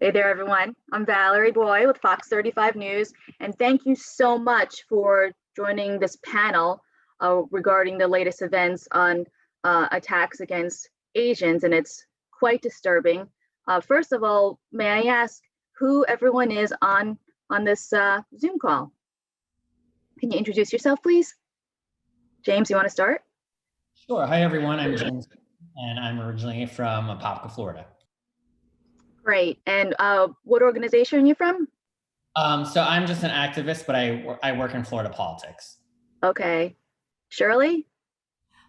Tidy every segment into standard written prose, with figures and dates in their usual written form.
Hey there, everyone. I'm Valerie Boy with Fox 35 News, and thank you so much for joining this panel regarding the latest events on attacks against Asians, and it's quite disturbing. First of all, may I ask who everyone is on this Zoom call? Can you introduce yourself, please? James, you want to start? Sure. Hi, everyone. I'm James, and I'm originally from Apopka, Florida. Great. And what organization are you from? So I'm just an activist, but I work in Florida politics. Okay. Shirley?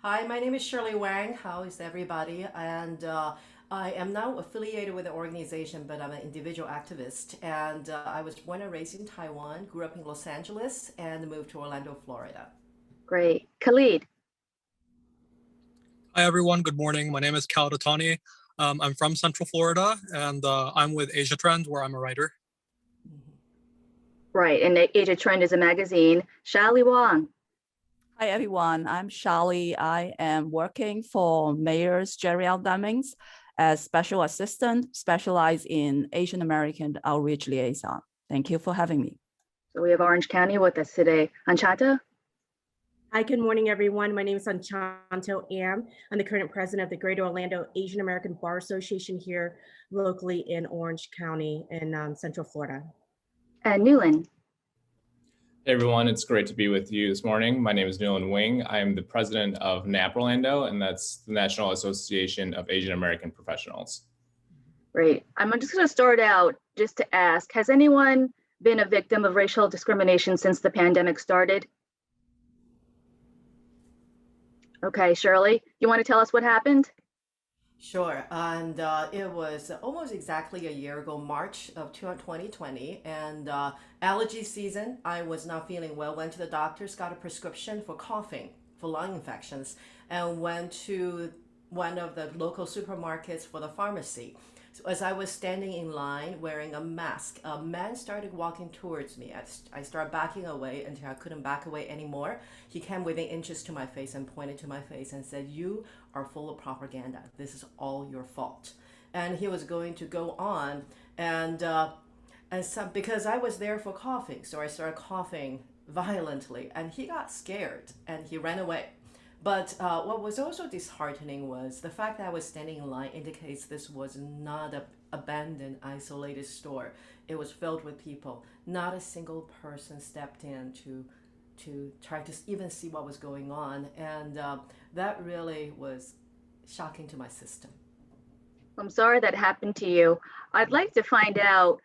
Hi, my name is Shirley Wang. How is everybody? And I am now affiliated with the organization, but I'm an individual activist. And I was born and raised in Taiwan, grew up in Los Angeles, and moved to Orlando, Florida. Great. Khalid? Hi, everyone. Good morning. My name is Cal Datani. I'm from Central Florida, and I'm with Asia Trend, where I'm a writer. Right, and Asia Trend is a magazine. Shali Wong. Hi, everyone. I'm Shali. I am working for Mayor Jerry L. Demings as special assistant, specialized in Asian American outreach liaison. Thank you for having me. So we have Orange County with us today. Anchata? Hi, good morning, everyone. My name is Anchanto Am. I'm the current president of the Greater Orlando Asian American Bar Association here locally in Orange County in Central Florida. And Newland. Hey everyone, it's great to be with you this morning. My name is Newland Wing. I am the president of NAP Orlando, and that's the National Association of Asian American Professionals. Great. I'm just going to start out just to ask, has anyone been a victim of racial discrimination since the pandemic started? Okay, Shirley, you want to tell us what happened? Sure, and it was almost exactly a year ago, March of 2020, and allergy season. I was not feeling well, went to the doctors, got a prescription for coughing, for lung infections, and went to one of the local supermarkets for the pharmacy. So as I was standing in line wearing a mask, a man started walking towards me. I started backing away until I couldn't back away anymore. He came within inches to my face and pointed to my face and said, "You are full of propaganda. This is all your fault." And he was going to go on, and so, because I was there for coughing, so I started coughing violently, and he got scared and he ran away. But what was also disheartening was the fact that I was standing in line indicates this was not an abandoned, isolated store. It was filled with people. Not a single person stepped in to try to even see what was going on. And that really was shocking to my system. I'm sorry that happened to you. I'd like to find out,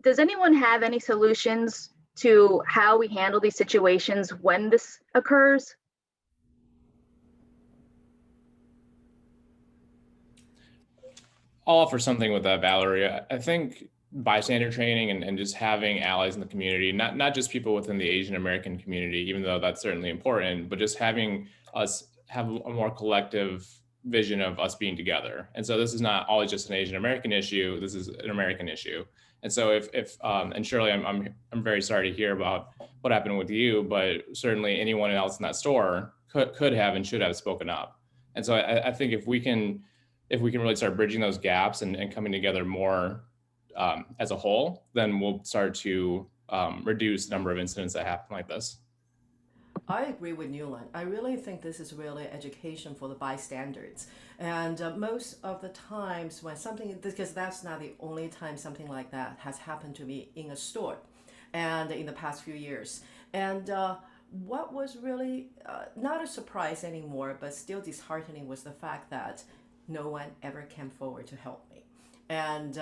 does anyone have any solutions to how we handle these situations when this occurs? I'll offer something with that, Valerie. I think bystander training and just having allies in the community, not just people within the Asian American community, even though that's certainly important, but just having us have a more collective vision of us being together. And so this is not always just an Asian American issue, this is an American issue. And so if and Shirley, I'm very sorry to hear about what happened with you, but certainly anyone else in that store could have and should have spoken up. And so I think if we can really start bridging those gaps and coming together more as a whole, then we'll start to reduce the number of incidents that happen like this. I agree with Newland. I really think this is really education for the bystanders. And most of the times when something, because that's not the only time something like that has happened to me in a store and in the past few years. And what was really not a surprise anymore, but still disheartening was the fact that no one ever came forward to help me. And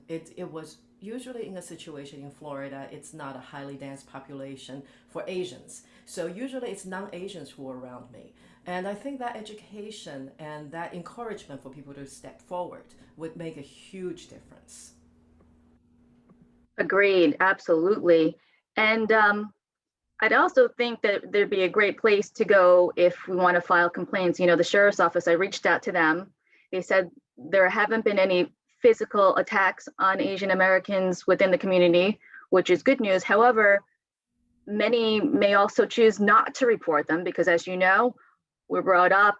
it was usually in a situation in Florida, it's not a highly dense population for Asians. So usually it's non-Asians who are around me. And I think that education and that encouragement for people to step forward would make a huge difference. Agreed, absolutely. And I'd also think that there'd be a great place to go if we want to file complaints. You know, the sheriff's office, I reached out to them. They said there haven't been any physical attacks on Asian Americans within the community, which is good news. However, many may also choose not to report them because, as you know, we're brought up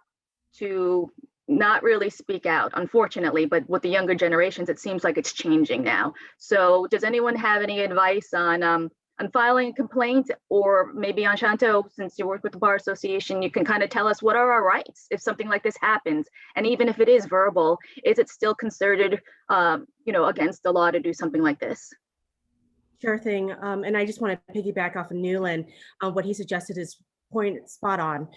to not really speak out, unfortunately, but with the younger generations, it seems like it's changing now. So does anyone have any advice on filing a complaint, or maybe Anshanto, since you work with the Bar Association, you can kind of tell us what are our rights if something like this happens? And even if it is verbal, is it still considered, against the law to do something like this? Sure thing. And I just want to piggyback off of Newland. What he suggested is point spot on.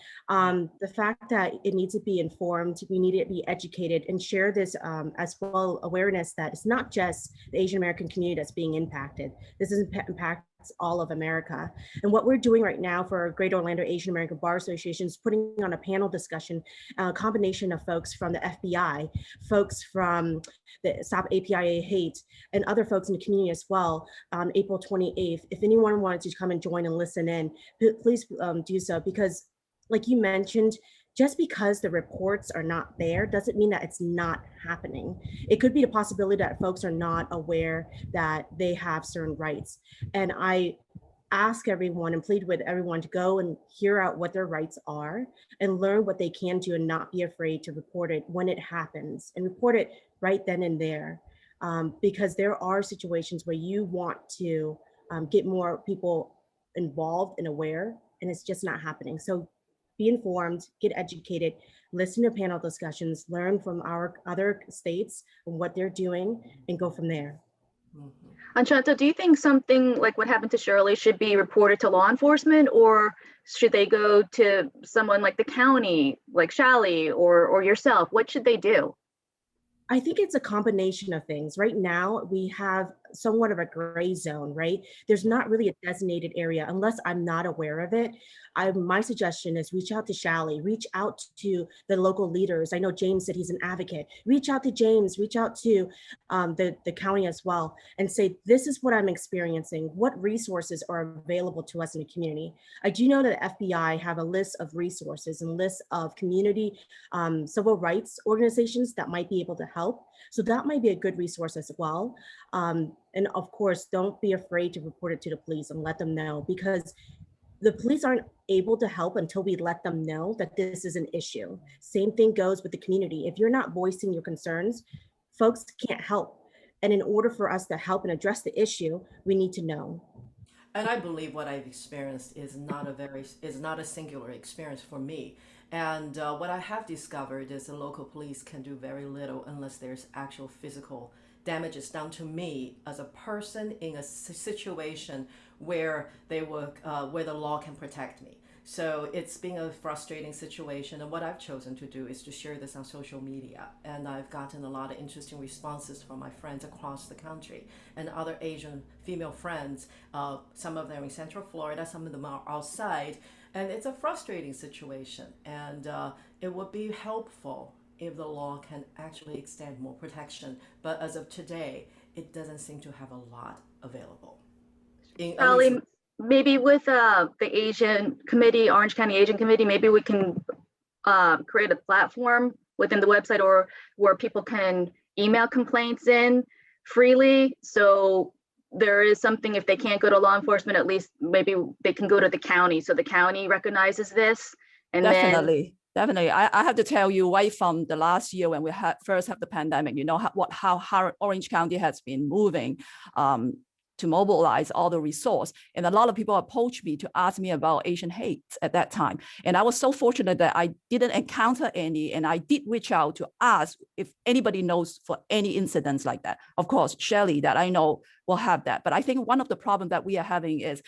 The fact that it needs to be informed, we need to be educated and share this as well awareness that it's not just the Asian American community that's being impacted. This impacts all of America. And what we're doing right now for Greater Orlando Asian American Bar Association is putting on a panel discussion, a combination of folks from the FBI, folks from the Stop AAPI Hate, and other folks in the community as well on April 28th. If anyone wanted to come and join and listen in, please do so, because like you mentioned, just because the reports are not there doesn't mean that it's not happening. It could be the possibility that folks are not aware that they have certain rights. And I ask everyone and plead with everyone to go and hear out what their rights are and learn what they can do and not be afraid to report it when it happens, and report it right then and there. Because there are situations where you want to get more people involved and aware, and it's just not happening. So be informed, get educated, listen to panel discussions, learn from our other states and what they're doing, and go from there. Anshanto, do you think something like what happened to Shirley should be reported to law enforcement, or should they go to someone like the county, like Shally or yourself? What should they do? I think it's a combination of things. Right now, we have somewhat of a gray zone, right? There's not really a designated area unless I'm not aware of it. My suggestion is reach out to Shally, reach out to the local leaders. I know James said he's an advocate. Reach out to James, reach out to the county as well, and say, this is what I'm experiencing. What resources are available to us in the community? I do know that the FBI have a list of resources and list of community civil rights organizations that might be able to help. So that might be a good resource as well. And of course, don't be afraid to report it to the police and let them know, because the police aren't able to help until we let them know that this is an issue. Same thing goes with the community. If you're not voicing your concerns, folks can't help. And in order for us to help and address the issue, we need to know. And I believe what I've experienced is not a singular experience for me. And what I have discovered is the local police can do very little unless there's actual physical damages done to me as a person in a situation where where the law can protect me. So it's been a frustrating situation, and what I've chosen to do is to share this on social media, and I've gotten a lot of interesting responses from my friends across the country and other Asian female friends. Some of them in Central Florida, some of them are outside, and it's a frustrating situation, and it would be helpful if the law can actually extend more protection. But as of today, it doesn't seem to have a lot available. Shally, maybe with the Asian Committee, Orange County Asian Committee, maybe we can create a platform within the website or where people can email complaints in freely. So there is something, if they can't go to law enforcement, at least maybe they can go to the county. So the county recognizes this. And Definitely. I have to tell you, right from the last year when we first had the pandemic, you know how Orange County has been moving to mobilize all the resource. And a lot of people approached me to ask me about Asian hate at that time. And I was so fortunate that I didn't encounter any, and I did reach out to ask if anybody knows for any incidents like that. Of course, Shirley, that I know, will have that. But I think one of the problems that we are having is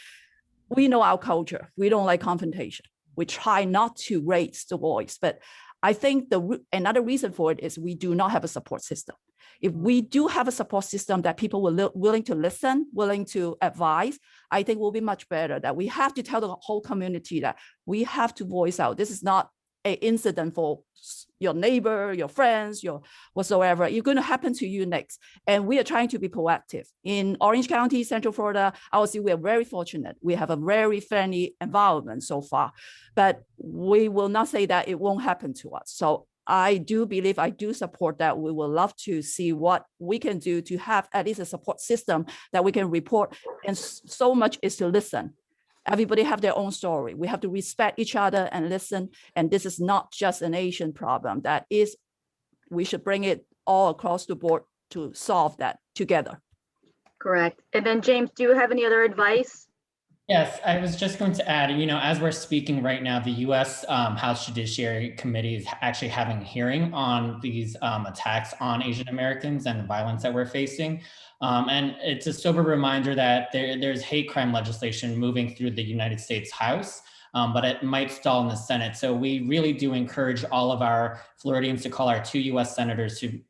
we know our culture. We don't like confrontation. We try not to raise the voice, but I think another reason for it is we do not have a support system. If we do have a support system that people were willing to listen, willing to advise, I think will be much better. That we have to tell the whole community that we have to voice out. This is not an incident for your neighbor, your friends, your whatsoever. It's going to happen to you next. And we are trying to be proactive. In Orange County, Central Florida, I would say we are very fortunate. We have a very friendly environment so far, but we will not say that it won't happen to us. So I do believe, I do support that. We will love to see what we can do to have at least a support system that we can report. And so much is to listen. Everybody have their own story. We have to respect each other and listen. And this is not just an Asian problem. That is we should bring it all across the board to solve that together. Correct. And then James, do you have any other advice? Yes, I was just going to add, as we're speaking right now, the U.S. House Judiciary Committee is actually having a hearing on these attacks on Asian Americans and the violence that we're facing. And it's a sober reminder that there's hate crime legislation moving through the United States House, but it might stall in the Senate. So we really do encourage all of our Floridians to call our 2 U.S. senators to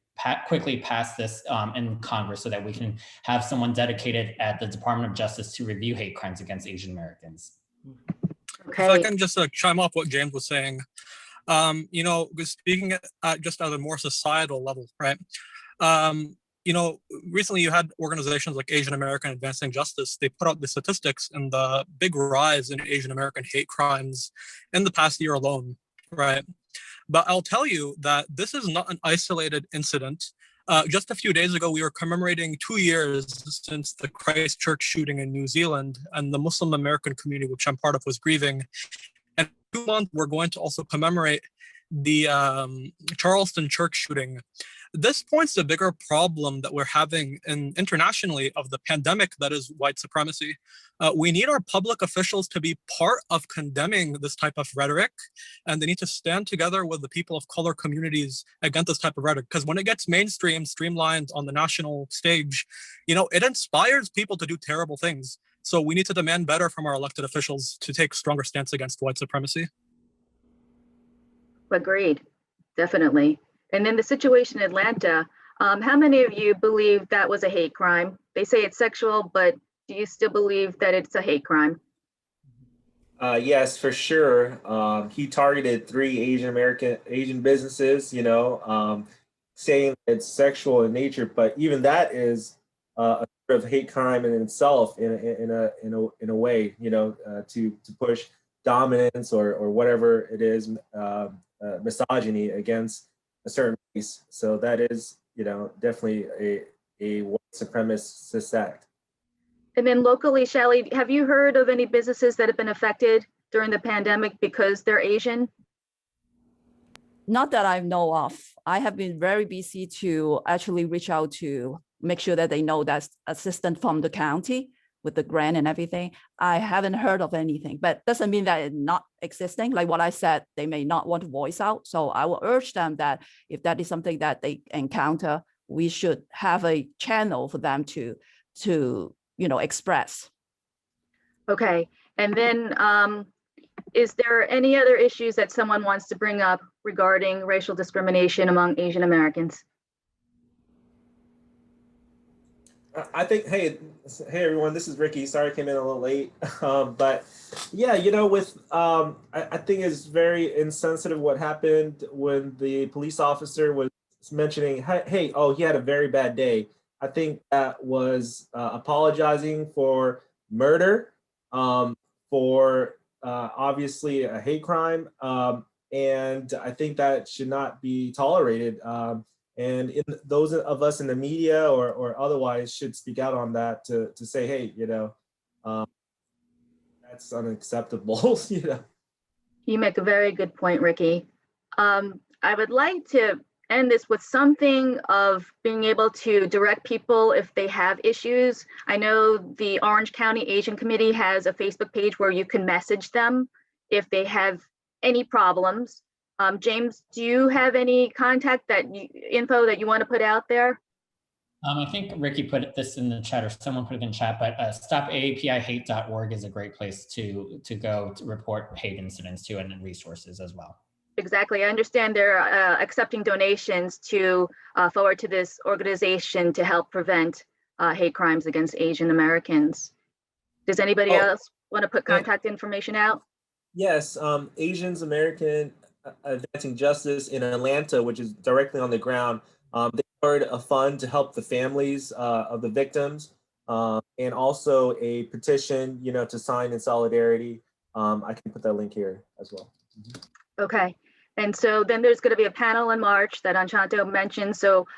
quickly pass this in Congress so that we can have someone dedicated at the Department of Justice to review hate crimes against Asian Americans. Okay. If I can just chime off what James was saying, speaking just at a more societal level, right? Recently you had organizations like Asian American Advancing Justice. They put out the statistics and the big rise in Asian American hate crimes in the past year alone, right? But I'll tell you that this is not an isolated incident. Just a few days ago, we were commemorating 2 years since the Christchurch shooting in New Zealand, and the Muslim American community, which I'm part of, was grieving. And 2 months, we're going to also commemorate the Charleston church shooting. This points to a bigger problem that we're having internationally of the pandemic that is white supremacy. We need our public officials to be part of condemning this type of rhetoric, and they need to stand together with the people of color communities against this type of rhetoric. Because when it gets mainstream, streamlined on the national stage, it inspires people to do terrible things. So we need to demand better from our elected officials to take stronger stance against white supremacy. Agreed, definitely. And then the situation in Atlanta, how many of you believe that was a hate crime? They say it's sexual, but do you still believe that it's a hate crime? Yes, for sure. He targeted 3 Asian businesses, saying it's sexual in nature, but even that is a sort of hate crime in itself, in a way, to push dominance or whatever it is, misogyny against a certain race. So that is, definitely a white supremacist act. And then locally, Shelly, have you heard of any businesses that have been affected during the pandemic because they're Asian? Not that I know of. I have been very busy to actually reach out to make sure that they know that's assistance from the county with the grant and everything. I haven't heard of anything, but doesn't mean that it's not existing. Like what I said, they may not want to voice out. So I will urge them that if that is something that they encounter, we should have a channel for them to express. Okay. And then is there any other issues that someone wants to bring up regarding racial discrimination among Asian Americans? I think, hey everyone, this is Ricky. Sorry I came in a little late. But yeah, I think it's very insensitive what happened when the police officer was mentioning, hey, he had a very bad day. I think that was apologizing for murder, for obviously a hate crime. And I think that should not be tolerated. And those of us in the media or otherwise should speak out on that to say, hey, that's unacceptable. You make a very good point, Ricky. I would like to end this with something of being able to direct people if they have issues. I know the Orange County Asian Committee has a Facebook page where you can message them if they have any problems. James, do you have any contact info that you want to put out there? I think Ricky put this in the chat, or someone put it in chat, but StopAAPIHate.org is a great place to go to report hate incidents to, and resources as well. Exactly. I understand they're accepting donations to forward to this organization to help prevent hate crimes against Asian Americans. Does anybody else want to put contact information out? Yes, Asians American Advancing Justice in Atlanta, which is directly on the ground. They started a fund to help the families of the victims, and also a petition, to sign in solidarity. I can put that link here as well. Okay. And so then there's going to be a panel in March that Anchanto mentioned. So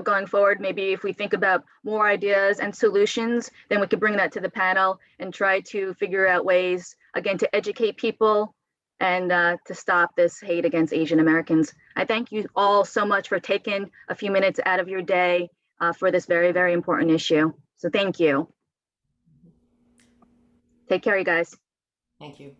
going forward, maybe if we think about more ideas and solutions, then we could bring that to the panel and try to figure out ways, again, to educate people and to stop this hate against Asian Americans. I thank you all so much for taking a few minutes out of your day for this very, very important issue. So thank you. Take care, you guys. Thank you.